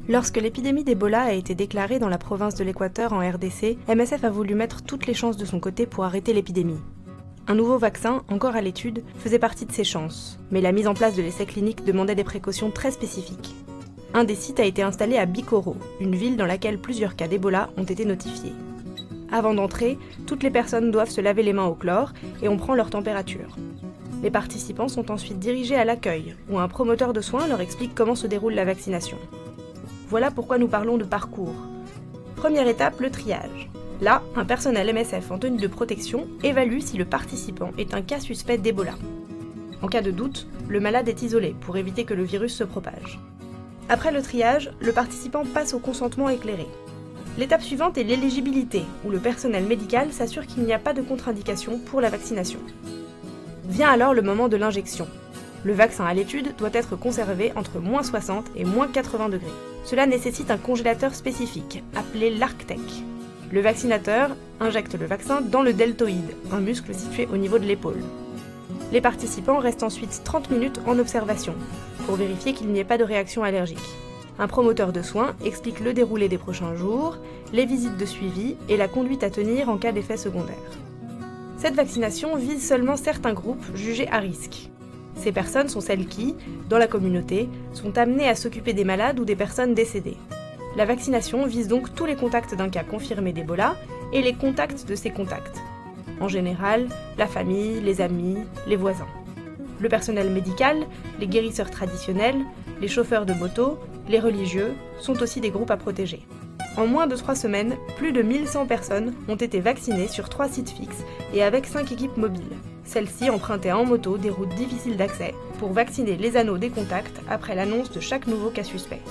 Lorsque l'épidémie d'Ebola a été déclarée dans la province de l'Équateur en RDC, MSF a voulu mettre toutes les chances de son côté pour arrêter l'épidémie. Un nouveau vaccin, encore à l'étude, faisait partie de ces chances, mais la mise en place de l'essai clinique demandait des précautions très spécifiques. Un des sites a été installé à Bikoro, une ville dans laquelle plusieurs cas d'Ebola ont été notifiés. Avant d'entrer, toutes les personnes doivent se laver les mains au chlore et on prend leur température. Les participants sont ensuite dirigés à l'accueil, où un promoteur de soins leur explique comment se déroule la vaccination. Voilà pourquoi nous parlons de parcours. Première étape, le triage. Là, un personnel MSF en tenue de protection évalue si le participant est un cas suspect d'Ebola. En cas de doute, le malade est isolé pour éviter que le virus se propage. Après le triage, le participant passe au consentement éclairé. L'étape suivante est l'éligibilité, où le personnel médical s'assure qu'il n'y a pas de contre-indication pour la vaccination. Vient alors le moment de l'injection. Le vaccin à l'étude doit être conservé entre -60 et -80 degrés. Cela nécessite un congélateur spécifique, appelé l'Arctec. Le vaccinateur injecte le vaccin dans le deltoïde, un muscle situé au niveau de l'épaule. Les participants restent ensuite 30 minutes en observation, pour vérifier qu'il n'y ait pas de réaction allergique. Un promoteur de soins explique le déroulé des prochains jours, les visites de suivi et la conduite à tenir en cas d'effets secondaires. Cette vaccination vise seulement certains groupes jugés à risque. Ces personnes sont celles qui, dans la communauté, sont amenées à s'occuper des malades ou des personnes décédées. La vaccination vise donc tous les contacts d'un cas confirmé d'Ebola et les contacts de ces contacts. En général, la famille, les amis, les voisins. Le personnel médical, les guérisseurs traditionnels, les chauffeurs de moto, les religieux sont aussi des groupes à protéger. En moins de 3 semaines, plus de 1100 personnes ont été vaccinées sur 3 sites fixes et avec 5 équipes mobiles. Celles-ci empruntaient en moto des routes difficiles d'accès pour vacciner les anneaux des contacts après l'annonce de chaque nouveau cas suspect.